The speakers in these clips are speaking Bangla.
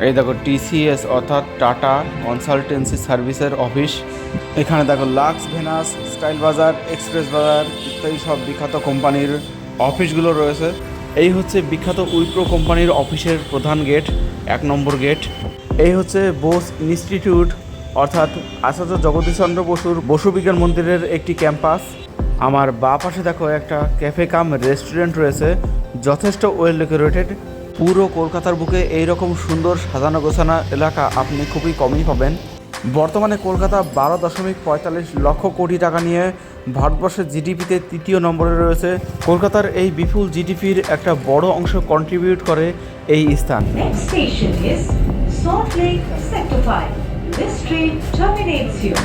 এই দেখো টিসিএস অর্থাৎ টাটা কনসালটেন্সি সার্ভিসের অফিস। এখানে দেখো লাক্স, ভেনাস, স্টাইল বাজার, এক্সপ্রেস বাজার ইত্যাদি সব বিখ্যাত কোম্পানির অফিসগুলো রয়েছে। এই হচ্ছে বিখ্যাত উইপ্রো কোম্পানির অফিসের প্রধান গেট, 1 নম্বর গেট। এই হচ্ছে বোস ইনস্টিটিউট অর্থাৎ আচার্য জগদীশচন্দ্র বসুর বসু বিজ্ঞান মন্দিরের একটি ক্যাম্পাস। আমার বাঁ পাশে দেখো একটা ক্যাফে কাম রেস্টুরেন্ট রয়েছে, যথেষ্ট ওয়েল ডেকোরেটেড। পুরো কলকাতার বুকে এইরকম সুন্দর সাজানো গোছানো এলাকা আপনি খুবই কমই পাবেন। বর্তমানে কলকাতা 12.45 লক্ষ কোটি টাকা নিয়ে ভারতবর্ষের জিডিপিতে 3য় নম্বরে রয়েছে। কলকাতার এই বিপুল জিডিপির একটা বড় অংশ কন্ট্রিবিউট করে এই স্থান। Next station is Salt Lake Sector 5. This train terminates here.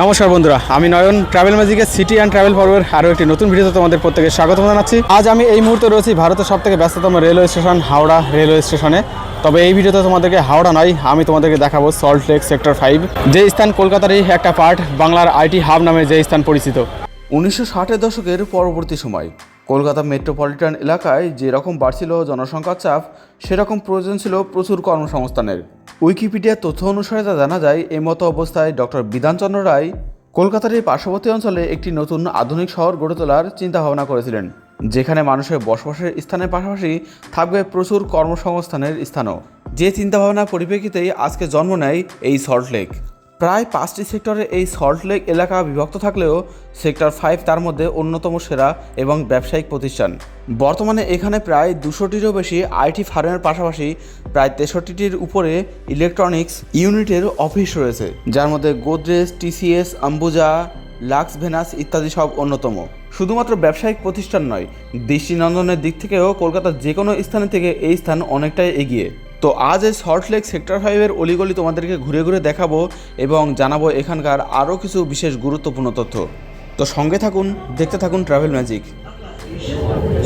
নমস্কার বন্ধুরা, আমি নয়ন ট্রাভেল ম্যাজিকের সিটি অ্যান্ড ট্রাভেল পর্বের আরও একটি নতুন ভিডিওতে তোমাদের প্রত্যেকে স্বাগত জানাচ্ছি। আজ আমি এই মুহূর্তে রয়েছি ভারতের সবথেকে ব্যস্ততম রেলওয়ে স্টেশন হাওড়া রেলওয়ে স্টেশনে। তবে এই ভিডিওতে তোমাদেরকে হাওড়া নয়, আমি তোমাদেরকে দেখাবো সল্ট লেক সেক্টর 5, যে স্থান কলকাতারই একটা পার্ট, বাংলার আইটি হাব নামে যে স্থান পরিচিত। 1960-এর দশকের পরবর্তী সময় কলকাতা মেট্রোপলিটন এলাকায় যেরকম বাড়ছিল জনসংখ্যার চাপ, সেরকম প্রয়োজন ছিল প্রচুর কর্মসংস্থানের। উইকিপিডিয়ার তথ্য অনুসারে তা জানা যায়, এই মতো অবস্থায় ডক্টর বিধানচন্দ্র রায় কলকাতার এই পার্শ্ববর্তী অঞ্চলে একটি নতুন আধুনিক শহর গড়ে তোলার চিন্তাভাবনা করেছিলেন, যেখানে মানুষের বসবাসের স্থানের পাশাপাশি থাকবে প্রচুর কর্মসংস্থানের স্থানও। যে চিন্তাভাবনার পরিপ্রেক্ষিতেই আজকে জন্ম নেয় এই সল্ট লেক। প্রায় 5টি সেক্টরে এই সল্ট লেক এলাকা বিভক্ত থাকলেও সেক্টর 5 তার মধ্যে অন্যতম সেরা এবং ব্যবসায়িক প্রতিষ্ঠান। বর্তমানে এখানে প্রায় 200টিরও বেশি আইটি ফার্মের পাশাপাশি প্রায় 63টির উপরে ইলেকট্রনিক্স ইউনিটের অফিস রয়েছে, যার মধ্যে Godrej, TCS, Ambuja, Lux, Venus ইত্যাদি সব অন্যতম। শুধুমাত্র ব্যবসায়িক প্রতিষ্ঠান নয়, দৃষ্টিনন্দনের দিক থেকেও কলকাতার যে কোনো স্থানের থেকে এই স্থান অনেকটাই এগিয়ে। তো আজ এই সল্ট লেক সেক্টর 5-এর অলিগলি তোমাদেরকে ঘুরে ঘুরে দেখাবো এবং জানাবো এখানকার আরও কিছু বিশেষ গুরুত্বপূর্ণ তথ্য। তো সঙ্গে থাকুন, দেখতে থাকুন travel magic.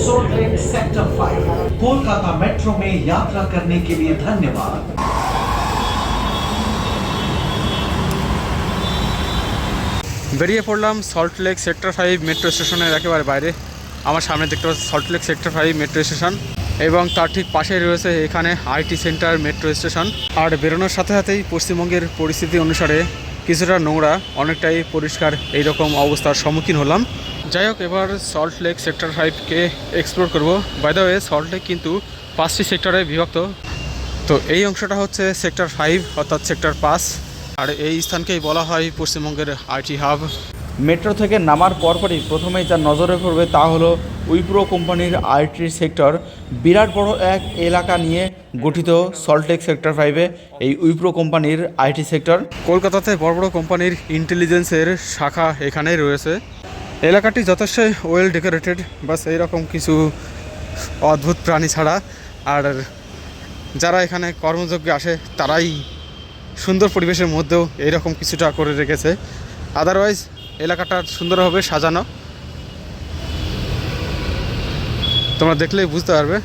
Salt lake sector 5 Kolkata metro में यात्रा करने के लिए धन्यवाद। বেরিয়ে পড়লাম সল্ট লেক সেক্টর 5 মেট্রো স্টেশনের একেবারে বাইরে। আমার সামনে দেখতে পাচ্ছি salt Lake sector 5 metro station, এবং তার ঠিক পাশেই রয়েছে এখানে আইটি সেন্টার মেট্রো স্টেশন। আর বেরোনোর সাথে সাথেই পশ্চিমবঙ্গের পরিস্থিতি অনুসারে কিছুটা নোংরা, অনেকটাই পরিষ্কার এইরকম অবস্থার সম্মুখীন হলাম। যাই হোক, এবার সল্ট লেক সেক্টর 5কে এক্সপ্লোর করব। By the way, Salt Lake কিন্তু 5টি সেক্টরে বিভক্ত। তো এই অংশটা হচ্ছে সেক্টর 5 অর্থাৎ সেক্টর 5, আর এই স্থানকেই বলা হয় পশ্চিমবঙ্গের আইটি হাব। মেট্রো থেকে নামার পরপরই প্রথমেই যা নজরে পড়বে তা হলো উইপ্রো কোম্পানির আইটি সেক্টর। বিরাট বড় এক এলাকা নিয়ে গঠিত সল্ট লেক সেক্টর 5-এ এই উইপ্রো কোম্পানির আইটি সেক্টর। কলকাতাতে বড় বড় কোম্পানির ইন্টেলিজেন্সের শাখা এখানেই রয়েছে। এলাকাটি যথেষ্ট ওয়েল ডেকোরেটেড, বাস এইরকম কিছু অদ্ভুত প্রাণী ছাড়া। আর যারা এখানে কর্মযজ্ঞে আসে তারাই সুন্দর পরিবেশের মধ্যেও এইরকম কিছুটা করে রেখেছে। আদারওয়াইজ এলাকাটা সুন্দরভাবে সাজানো, তোমরা দেখলেই বুঝতে পারবে।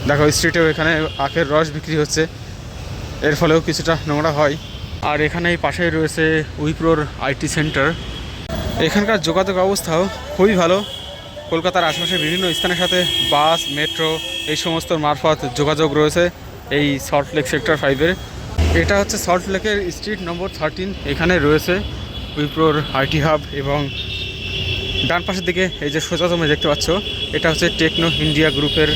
দেখো, স্ট্রিটেও এখানে আখের রস বিক্রি হচ্ছে, এর ফলেও কিছুটা নোংরা হয়। আর এখানে এই পাশেই রয়েছে উইপ্রোর আইটি সেন্টার। এখানকার যোগাযোগ অবস্থাও খুবই ভালো। কলকাতার আশেপাশের বিভিন্ন স্থানের সাথে বাস, মেট্রো এই সমস্ত মারফত যোগাযোগ রয়েছে এই সল্ট লেক সেক্টর 5-এর। এটা হচ্ছে সল্ট লেকের স্ট্রিট নম্বর 13। এখানে রয়েছে উইপ্রোর আইটি হাব, এবং ডান পাশের দিকে এই যে সোজা তুমি দেখতে পাচ্ছ, এটা হচ্ছে টেকনো ইন্ডিয়া গ্রুপের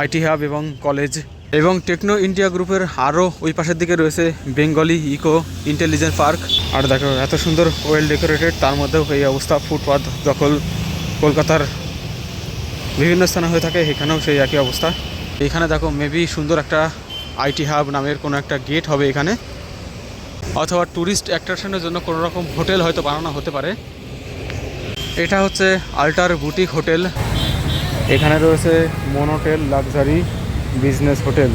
আইটি হাব এবং কলেজ। এবং টেকনো ইন্ডিয়া গ্রুপের আরও ওই পাশের দিকে রয়েছে বেঙ্গলি ইকো ইন্টেলিজেন্স পার্ক। আর দেখো, এত সুন্দর ওয়েল ডেকোরেটেড, তার মধ্যেও এই অবস্থা। ফুটপাথ দখল কলকাতার বিভিন্ন স্থানে হয়ে থাকে, এখানেও সেই একই অবস্থা। এখানে দেখো, মেবি সুন্দর একটা আইটি হাব নামের কোনো একটা গেট হবে এখানে, অথবা ট্যুরিস্ট অ্যাট্রাকশনের জন্য কোনো রকম হোটেল হয়তো বানানো হতে পারে। এটা হচ্ছে আল্টার বুটিক হোটেল। এখানে রয়েছে মোনোটেল, লাক্সারি, বিজনেস হোটেল।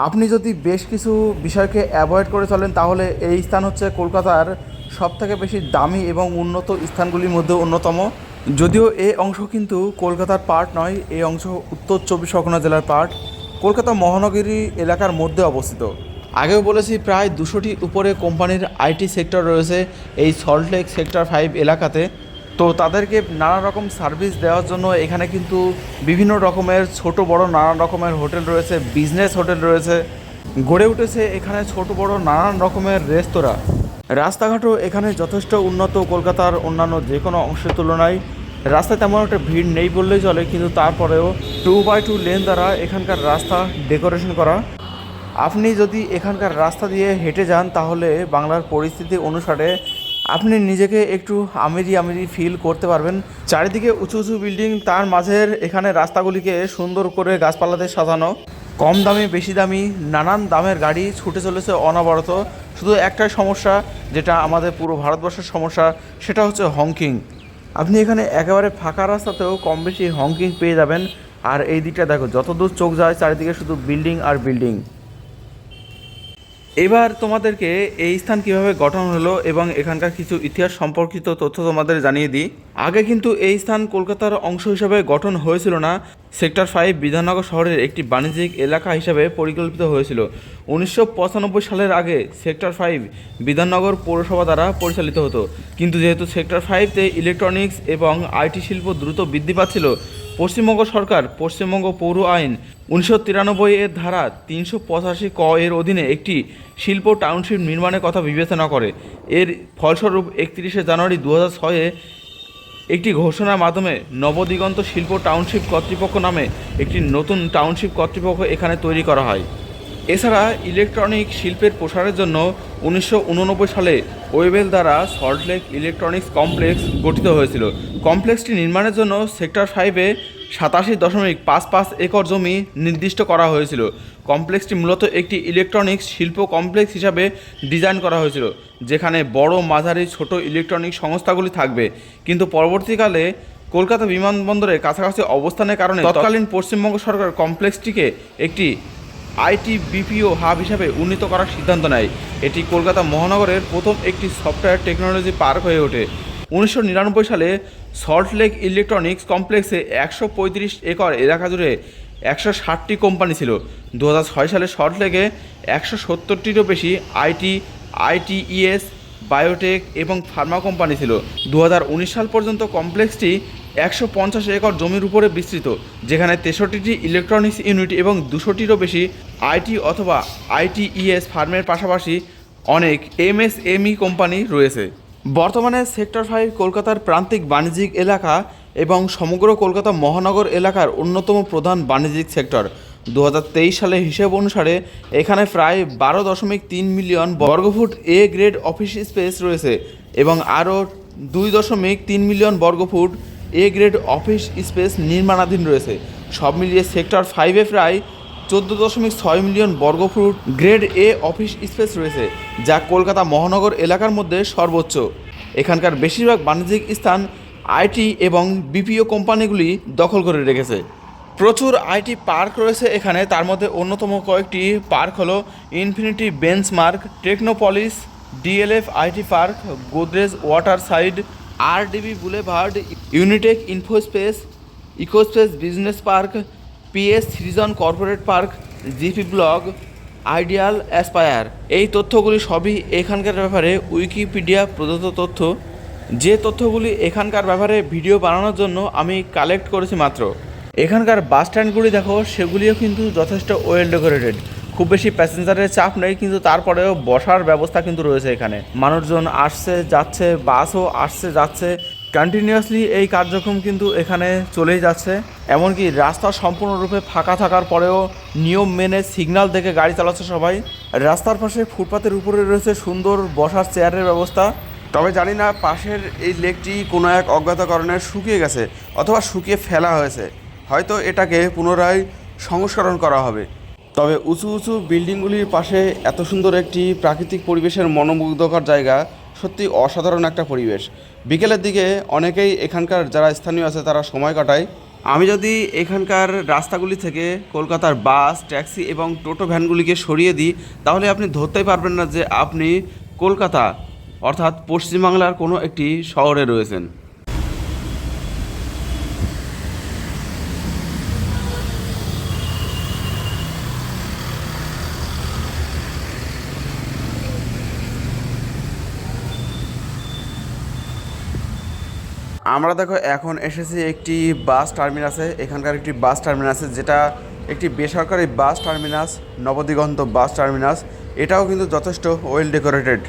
আপনি যদি বেশ কিছু বিষয়কে অ্যাভয়েড করে চলেন, তাহলে এই স্থান হচ্ছে কলকাতার সবথেকে বেশি দামি এবং উন্নত স্থানগুলির মধ্যে অন্যতম। যদিও এই অংশ কিন্তু কলকাতার পার্ট নয়, এই অংশ উত্তর 24 পরগনা জেলার পার্ট, কলকাতা মহানগরী এলাকার মধ্যে অবস্থিত। আগেও বলেছি প্রায় 200টি উপরে কোম্পানির আইটি সেক্টর রয়েছে এই সল্টলেক সেক্টর 5 এলাকাতে। তো তাদেরকে নানা রকম সার্ভিস দেওয়ার জন্য এখানে কিন্তু বিভিন্ন রকমের ছোট বড় নানান রকমের হোটেল রয়েছে, বিজনেস হোটেল রয়েছে, গড়ে উঠেছে এখানে ছোট বড় নানান রকমের রেস্তোরাঁ। রাস্তাঘাটও এখানে যথেষ্ট উন্নত কলকাতার অন্যান্য যে কোনো অংশের তুলনায়। রাস্তায় তেমন একটা ভিড় নেই বললেই চলে, কিন্তু তারপরেও 2x2 লেন দ্বারা এখানকার রাস্তা ডেকোরেশন করা। আপনি যদি এখানকার রাস্তা দিয়ে হেঁটে যান তাহলে বাংলার পরিস্থিতি অনুসারে আপনি নিজেকে একটু আমেরি আমেরি ফিল করতে পারবেন। চারিদিকে উঁচু উঁচু বিল্ডিং, তার মাঝের এখানে রাস্তাগুলিকে সুন্দর করে গাছপালাতে সাজানো। কম দামি বেশি দামি নানান দামের গাড়ি ছুটে চলেছে অনবরত। শুধু একটাই সমস্যা, যেটা আমাদের পুরো ভারতবর্ষের সমস্যা, সেটা হচ্ছে হংকিং। আপনি এখানে একেবারে ফাঁকা রাস্তাতেও কম বেশি হংকিং পেয়ে যাবেন। আর এই দিকটা দেখো, যতদূর চোখ যায় চারিদিকে শুধু বিল্ডিং আর বিল্ডিং। এবার তোমাদেরকে এই স্থান কিভাবে গঠন হলো এবং এখানকার কিছু ইতিহাস সম্পর্কিত তথ্য তোমাদের জানিয়ে দিই। আগে কিন্তু এই স্থান কলকাতার অংশ হিসাবে গঠন হয়েছিল না, সেক্টর 5 বিধাননগর শহরের একটি বাণিজ্যিক এলাকা হিসাবে পরিকল্পিত হয়েছিল। 1995 সালের আগে সেক্টর 5 বিধাননগর পৌরসভা দ্বারা পরিচালিত হতো, কিন্তু যেহেতু সেক্টর 5-তে ইলেকট্রনিক্স এবং আইটি শিল্প দ্রুত বৃদ্ধি পাচ্ছিল, পশ্চিমবঙ্গ সরকার পশ্চিমবঙ্গ পৌর আইন 1993 এর ধারা 385 ক এর অধীনে একটি শিল্প টাউনশিপ নির্মাণের কথা বিবেচনা করে। এর ফলস্বরূপ 31শে জানুয়ারি 2006-এ একটি ঘোষণার মাধ্যমে নবদিগন্ত শিল্প টাউনশিপ কর্তৃপক্ষ নামে একটি নতুন টাউনশিপ কর্তৃপক্ষ এখানে তৈরি করা হয়। এছাড়া ইলেকট্রনিক শিল্পের প্রসারের জন্য 1989 সালে ওয়েবেল দ্বারা সল্টলেক ইলেকট্রনিক্স কমপ্লেক্স গঠিত হয়েছিল। কমপ্লেক্সটি নির্মাণের জন্য সেক্টর 5-এ 87.55 একর জমি নির্দিষ্ট করা হয়েছিল। কমপ্লেক্সটি মূলত একটি ইলেকট্রনিক্স শিল্প কমপ্লেক্স হিসাবে ডিজাইন করা হয়েছিল, যেখানে বড় মাঝারি ছোট ইলেকট্রনিক সংস্থাগুলি থাকবে। কিন্তু পরবর্তীকালে কলকাতা বিমানবন্দরের কাছাকাছি অবস্থানের কারণে তৎকালীন পশ্চিমবঙ্গ সরকার কমপ্লেক্সটিকে একটি আইটি বিপিও হাব হিসাবে উন্নীত করার সিদ্ধান্ত নেয়। এটি কলকাতা মহানগরের প্রথম একটি সফটওয়্যার টেকনোলজি পার্ক হয়ে ওঠে। 1999 সালে সল্টলেক ইলেকট্রনিক্স কমপ্লেক্সে 135 একর এলাকা জুড়ে 160টি কোম্পানি ছিল। 2006 সালে সল্টলেকে 170টিরও বেশি আইটিইএস, বায়োটেক এবং ফার্মা কোম্পানি ছিল। 2019 সাল পর্যন্ত কমপ্লেক্সটি 150 একর জমির উপরে বিস্তৃত, যেখানে 63টি ইলেকট্রনিক্স ইউনিট এবং 200টিরও বেশি আইটি অথবা আইটিইএস ফার্মের পাশাপাশি অনেক এমএসএমই কোম্পানি রয়েছে। বর্তমানে সেক্টর 5 কলকাতার প্রান্তিক বাণিজ্যিক এলাকা এবং সমগ্র কলকাতা মহানগর এলাকার অন্যতম প্রধান বাণিজ্যিক সেক্টর। 2023 সালের হিসেব অনুসারে এখানে প্রায় 12.3 মিলিয়ন বর্গফুট এ গ্রেড অফিস স্পেস রয়েছে এবং আরও 2.3 মিলিয়ন বর্গফুট এ গ্রেড অফিস স্পেস নির্মাণাধীন রয়েছে। সব মিলিয়ে সেক্টর 5-এ প্রায় 14.6 মিলিয়ন বর্গফুট গ্রেড এ অফিস স্পেস রয়েছে, যা কলকাতা মহানগর এলাকার মধ্যে সর্বোচ্চ। এখানকার বেশিরভাগ বাণিজ্যিক স্থান আইটি এবং বিপিও কোম্পানিগুলি দখল করে রেখেছে। প্রচুর আইটি পার্ক রয়েছে এখানে, তার মধ্যে অন্যতম কয়েকটি পার্ক হলো Infinity Benchmark, Technopolis, DLF IT park, Godrej Water Side, RDB Boulevard, Unitech Infospace, Ecospace business park, PS Srijan corporate park, GP block, Ideal Aspire. এই তথ্যগুলি সবই এখানকার ব্যাপারে উইকিপিডিয়া প্রদত্ত তথ্য, যে তথ্যগুলি এখানকার ব্যাপারে ভিডিও বানানোর জন্য আমি কালেক্ট করেছি মাত্র। এখানকার বাস স্ট্যান্ডগুলি দেখো, সেগুলিও কিন্তু যথেষ্ট ওয়েল ডেকোরেটেড। খুব বেশি প্যাসেঞ্জারের চাপ নেই, কিন্তু তারপরেও বসার ব্যবস্থা কিন্তু রয়েছে এখানে। মানুষজন আসছে যাচ্ছে, বাসও আসছে যাচ্ছে, কন্টিনিউয়াসলি এই কার্যক্রম কিন্তু এখানে চলেই যাচ্ছে। এমনকি রাস্তা সম্পূর্ণরূপে ফাঁকা থাকার পরেও নিয়ম মেনে সিগন্যাল দেখে গাড়ি চালাচ্ছে সবাই। রাস্তার পাশে ফুটপাতের উপরে রয়েছে সুন্দর বসার চেয়ারের ব্যবস্থা। তবে জানি না পাশের এই লেকটি কোনো এক অজ্ঞাত কারণে শুকিয়ে গেছে অথবা শুকিয়ে ফেলা হয়েছে, হয়তো এটাকে পুনরায় সংস্করণ করা হবে। তবে উঁচু উঁচু বিল্ডিংগুলির পাশে এত সুন্দর একটি প্রাকৃতিক পরিবেশের মনোমুগ্ধকর জায়গা, সত্যি অসাধারণ একটা পরিবেশ। বিকেলের দিকে অনেকেই এখানকার যারা স্থানীয় আছে তারা সময় কাটায়। আমি যদি এখানকার রাস্তাগুলি থেকে কলকাতার বাস, ট্যাক্সি এবং টোটো ভ্যানগুলিকে সরিয়ে দিই, তাহলে আপনি ধরতেই পারবেন না যে আপনি কলকাতা অর্থাৎ পশ্চিমবাংলার কোনো একটি শহরে রয়েছেন। আমরা দেখো এখন এসেছি একটি বাস টার্মিনাসে। এখানকার একটি বাস টার্মিনাসে, যেটা একটি বেসরকারি bus terminus, Nabadiganta bus terminus. এটাও কিন্তু যথেষ্ট ওয়েল ডেকোরেটেড।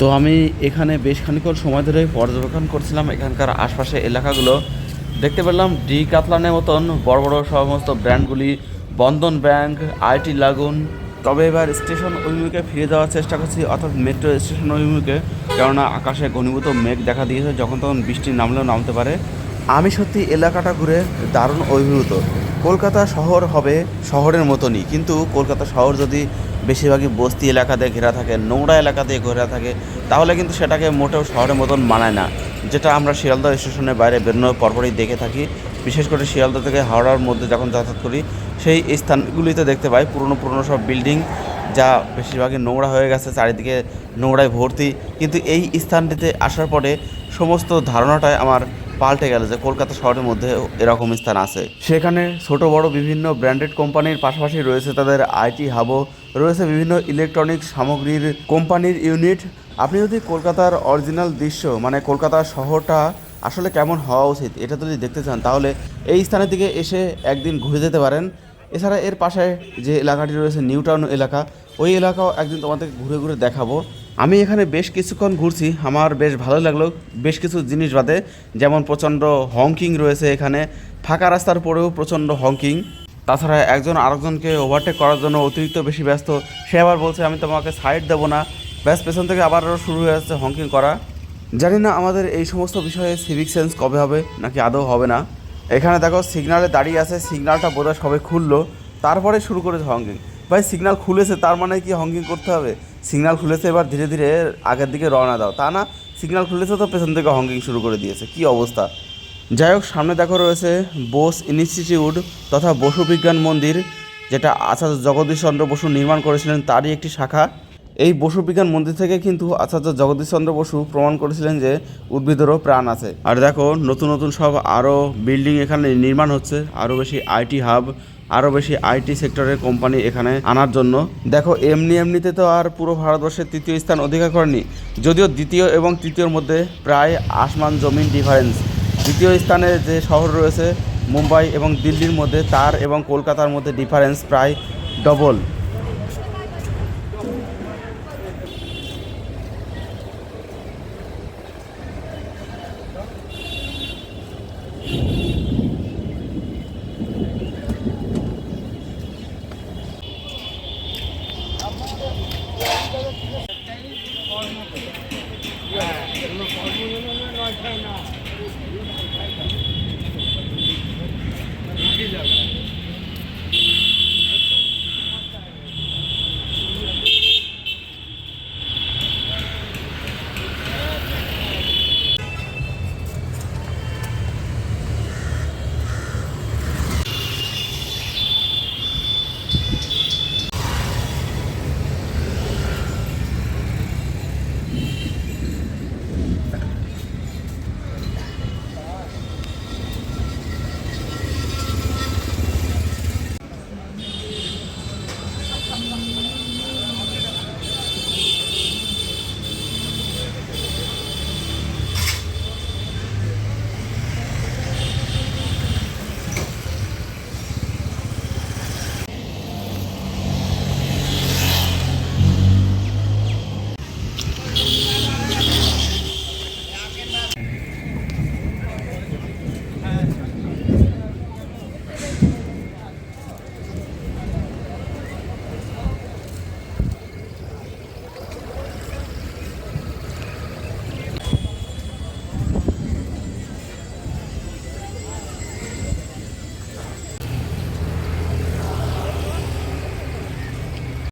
তো আমি এখানে বেশ খানিকক্ষণ সময় ধরে পর্যবেক্ষণ করছিলাম এখানকার আশপাশে এলাকাগুলো। দেখতে পেলাম ডি কাতলানের মতন বড় বড় সমস্ত ব্র্যান্ডগুলি, বন্ধন ব্যাংক, আইটি লাগুন। তবে এবার স্টেশন অভিমুখে ফিরে যাওয়ার চেষ্টা করছি, অর্থাৎ মেট্রো স্টেশন অভিমুখে, কেননা আকাশে ঘনীভূত মেঘ দেখা দিয়েছে, যখন তখন বৃষ্টি নামলেও নামতে পারে। আমি সত্যি এলাকাটা ঘুরে দারুণ অভিভূত। কলকাতা শহর হবে শহরের মতনই, কিন্তু কলকাতা শহর যদি বেশিরভাগই বস্তি এলাকা দিয়ে ঘেরা থাকে, নোংরা এলাকা দিয়ে ঘেরা থাকে, তাহলে কিন্তু সেটাকে মোটেও শহরের মতন মানায় না, যেটা আমরা শিয়ালদহ স্টেশনের বাইরে বেরোনোর পরপরই দেখে থাকি। বিশেষ করে শিয়ালদহ থেকে হাওড়ার মধ্যে যখন যাতায়াত করি, সেই স্থানগুলিতে দেখতে পাই পুরনো পুরনো সব বিল্ডিং, যা বেশিরভাগই নোংরা হয়ে গেছে, চারিদিকে নোংরায় ভর্তি। কিন্তু এই স্থানটিতে আসার পরে সমস্ত ধারণাটাই আমার পাল্টে গেল যে কলকাতা শহরের মধ্যে এরকম স্থান আছে। সেখানে ছোট বড় বিভিন্ন ব্র্যান্ডেড কোম্পানির পাশাপাশি রয়েছে তাদের আইটি হাবও, রয়েছে বিভিন্ন ইলেকট্রনিক সামগ্রীর কোম্পানির ইউনিট। আপনি যদি কলকাতার অরিজিনাল দৃশ্য, মানে কলকাতা শহরটা আসলে কেমন হওয়া উচিত, এটা যদি দেখতে চান, তাহলে এই স্থানের দিকে এসে একদিন ঘুরে যেতে পারেন। এছাড়া এর পাশে যে এলাকাটি রয়েছে নিউ টাউন এলাকা, ওই এলাকাও একদিন তোমাদেরকে ঘুরে ঘুরে দেখাবো। আমি এখানে বেশ কিছুক্ষণ ঘুরছি, আমার বেশ ভালো লাগলো। বেশ কিছু জিনিস বাদে, যেমন প্রচণ্ড হংকিং রয়েছে এখানে, ফাঁকা রাস্তার পরেও প্রচণ্ড হংকিং। তাছাড়া একজন আরেকজনকে ওভারটেক করার জন্য অতিরিক্ত বেশি ব্যস্ত। সে আবার বলছে আমি তোমাকে সাইড দেবো না, ব্যাস পেছন থেকে আবারও শুরু হয়ে যাচ্ছে হংকিং করা। জানি না আমাদের এই সমস্ত বিষয়ে সিভিক সেন্স কবে হবে, নাকি আদৌ হবে না। এখানে দেখো সিগনালে দাঁড়িয়ে আছে, সিগনালটা বোধহয় সবে খুললো, তারপরে শুরু করেছে হংকিং। ভাই সিগনাল খুলেছে তার মানে কি হংকিং করতে হবে? সিগনাল খুলেছে, এবার ধীরে ধীরে আগের দিকে রওনা দাও, তা না সিগনাল খুলেছে তো পেছন থেকে হংকিং শুরু করে দিয়েছে, কি অবস্থা। যাই হোক, সামনে দেখো রয়েছে বোস ইনস্টিটিউট তথা বসু বিজ্ঞান মন্দির, যেটা আচার্য জগদীশচন্দ্র বসু নির্মাণ করেছিলেন, তারই একটি শাখা। এই বসু বিজ্ঞান মন্দির থেকে কিন্তু আচার্য জগদীশচন্দ্র বসু প্রমাণ করেছিলেন যে উদ্ভিদেরও প্রাণ আছে। আর দেখো নতুন নতুন সব আরও বিল্ডিং এখানে নির্মাণ হচ্ছে, আরও বেশি আইটি হাব, আরও বেশি আইটি সেক্টরের কোম্পানি এখানে আনার জন্য। দেখো এমনিতে তো আর পুরো ভারতবর্ষের তৃতীয় স্থান অধিকার করেনি, যদিও দ্বিতীয় এবং তৃতীয়র মধ্যে প্রায় আসমান জমিন ডিফারেন্স। দ্বিতীয় স্থানে যে শহর রয়েছে মুম্বাই এবং দিল্লির মধ্যে, তার এবং কলকাতার মধ্যে ডিফারেন্স প্রায় ডবল।